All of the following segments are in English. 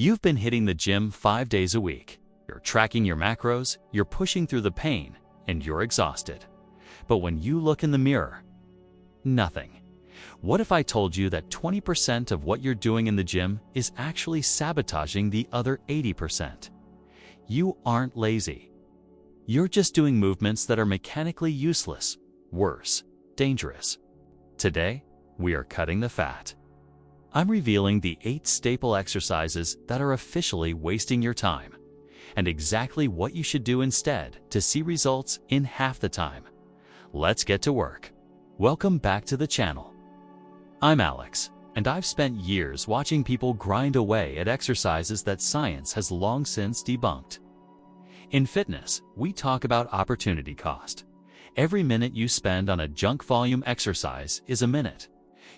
You've been hitting the gym 5 days a week. You're tracking your macros, you're pushing through the pain, and you're exhausted. But when you look in the mirror, nothing. What if I told you that 20% of what you're doing in the gym is actually sabotaging the other 80%? You aren't lazy. You're just doing movements that are mechanically useless, worse, dangerous. Today, we are cutting the fat. I'm revealing the 8 staple exercises that are officially wasting your time, and exactly what you should do instead to see results in half the time. Let's get to work. Welcome back to the channel. I'm Alex, and I've spent years watching people grind away at exercises that science has long since debunked. In fitness, we talk about opportunity cost. Every minute you spend on a junk volume exercise is a minute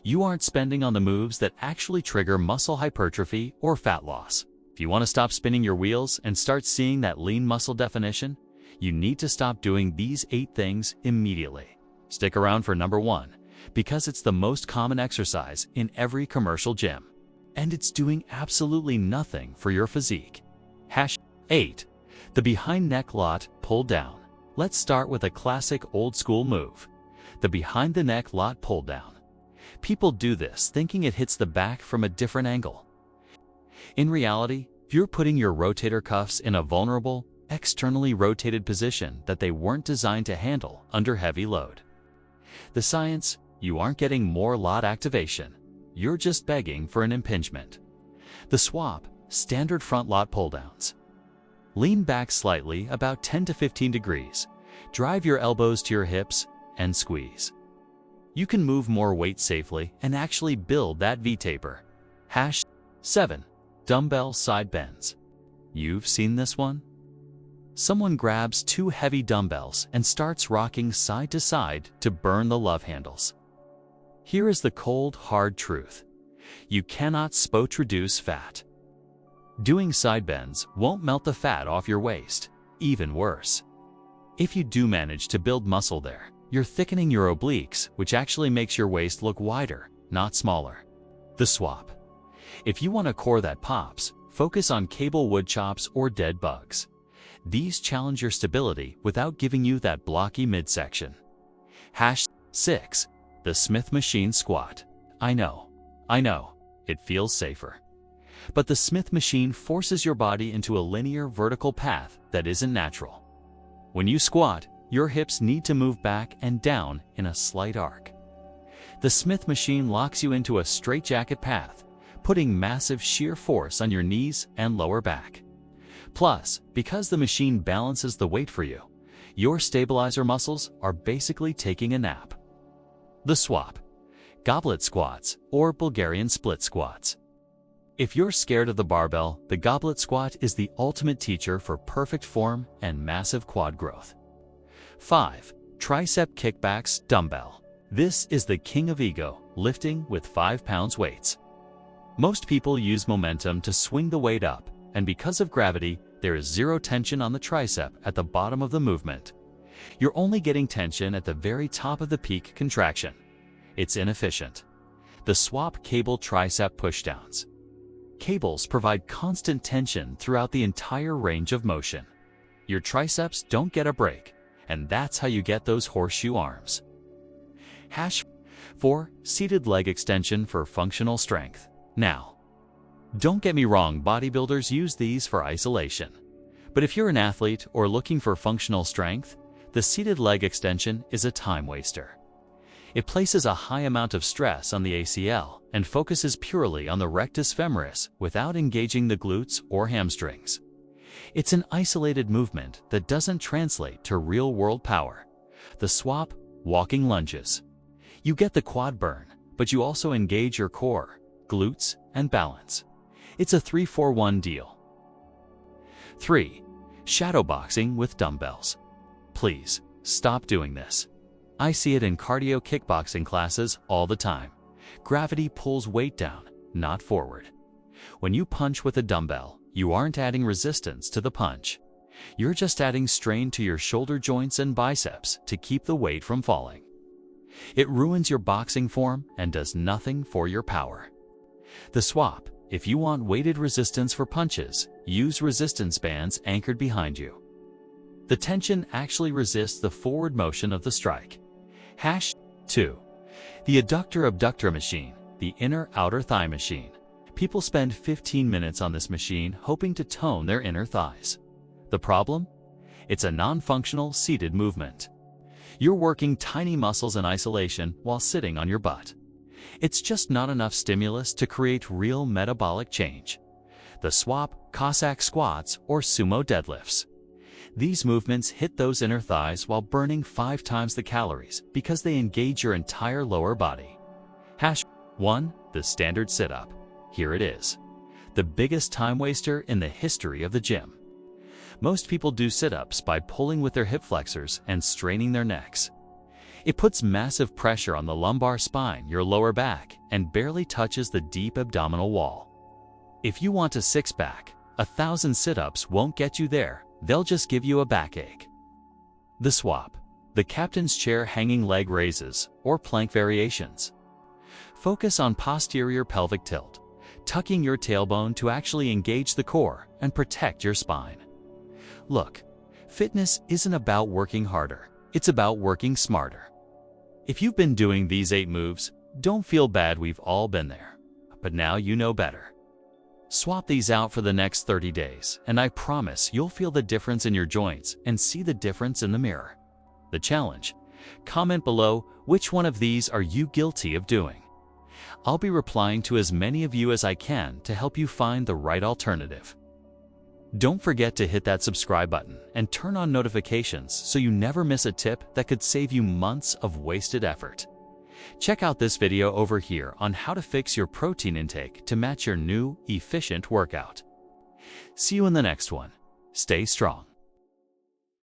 you aren't spending on the moves that actually trigger muscle hypertrophy or fat loss. If you want to stop spinning your wheels and start seeing that lean muscle definition, you need to stop doing these 8 things immediately. Stick around for number 1, because it's the most common exercise in every commercial gym, and it's doing absolutely nothing for your physique. 8. The behind neck lat pull down. Let's start with a classic old school move, the behind the neck lat pull down. People do this thinking it hits the back from a different angle. In reality, you're putting your rotator cuffs in a vulnerable, externally rotated position that they weren't designed to handle under heavy load. The science: you aren't getting more lat activation. You're just begging for an impingement. The swap: standard front lat pull-downs. Lean back slightly, about 10 to 15 degrees. Drive your elbows to your hips and squeeze. You can move more weight safely and actually build that V-taper. 7. Dumbbell side bends. You've seen this one? Someone grabs 2 heavy dumbbells and starts rocking side to side to burn the love handles. Here is the cold, hard truth. You cannot reduce fat. Doing side bends won't melt the fat off your waist. Even worse, if you do manage to build muscle there, you're thickening your obliques, which actually makes your waist look wider, not smaller. The swap: if you want a core that pops, focus on cable wood chops or dead bugs. These challenge your stability without giving you that blocky midsection. 6. The Smith machine squat. I know, it feels safer. But the Smith machine forces your body into a linear vertical path that isn't natural. When you squat, your hips need to move back and down in a slight arc. The Smith machine locks you into a straitjacket path, putting massive shear force on your knees and lower back. Plus, because the machine balances the weight for you, your stabilizer muscles are basically taking a nap. The swap: goblet squats or Bulgarian split squats. If you're scared of the barbell, the goblet squat is the ultimate teacher for perfect form and massive quad growth. 5. Tricep kickbacks dumbbell. This is the king of ego, lifting with 5 pounds weights. Most people use momentum to swing the weight up, and because of gravity, there is zero tension on the tricep at the bottom of the movement. You're only getting tension at the very top of the peak contraction. It's inefficient. The swap: cable tricep pushdowns. Cables provide constant tension throughout the entire range of motion. Your triceps don't get a break, and that's how you get those horseshoe arms. 4. Seated leg extension for functional strength. Now, don't get me wrong, bodybuilders use these for isolation. But if you're an athlete or looking for functional strength, the seated leg extension is a time waster. It places a high amount of stress on the ACL and focuses purely on the rectus femoris without engaging the glutes or hamstrings. It's an isolated movement that doesn't translate to real-world power. The swap: walking lunges. You get the quad burn, but you also engage your core, glutes, and balance. It's a 3-4-1 deal. 3. Shadow boxing with dumbbells. Please, stop doing this. I see it in cardio kickboxing classes all the time. Gravity pulls weight down, not forward. When you punch with a dumbbell, you aren't adding resistance to the punch. You're just adding strain to your shoulder joints and biceps to keep the weight from falling. It ruins your boxing form and does nothing for your power. The swap: If you want weighted resistance for punches, use resistance bands anchored behind you. The tension actually resists the forward motion of the strike. 2. The adductor-abductor machine, the inner-outer thigh machine. People spend 15 minutes on this machine hoping to tone their inner thighs. The problem? It's a non-functional seated movement. You're working tiny muscles in isolation while sitting on your butt. It's just not enough stimulus to create real metabolic change. The swap, Cossack squats, or sumo deadlifts. These movements hit those inner thighs while burning 5 times the calories because they engage your entire lower body. 1. The standard sit-up. Here it is. The biggest time waster in the history of the gym. Most people do sit-ups by pulling with their hip flexors and straining their necks. It puts massive pressure on the lumbar spine, your lower back, and barely touches the deep abdominal wall. If you want a six-pack, 1,000 sit-ups won't get you there. They'll just give you a backache. The swap. The captain's chair hanging leg raises, or plank variations. Focus on posterior pelvic tilt, tucking your tailbone to actually engage the core and protect your spine. Look, fitness isn't about working harder, it's about working smarter. If you've been doing these 8 moves, don't feel bad, we've all been there. But now you know better. Swap these out for the next 30 days, and I promise you'll feel the difference in your joints and see the difference in the mirror. The challenge? Comment below which one of these are you guilty of doing. I'll be replying to as many of you as I can to help you find the right alternative. Don't forget to hit that subscribe button and turn on notifications so you never miss a tip that could save you months of wasted effort. Check out this video over here on how to fix your protein intake to match your new, efficient workout. See you in the next one. Stay strong.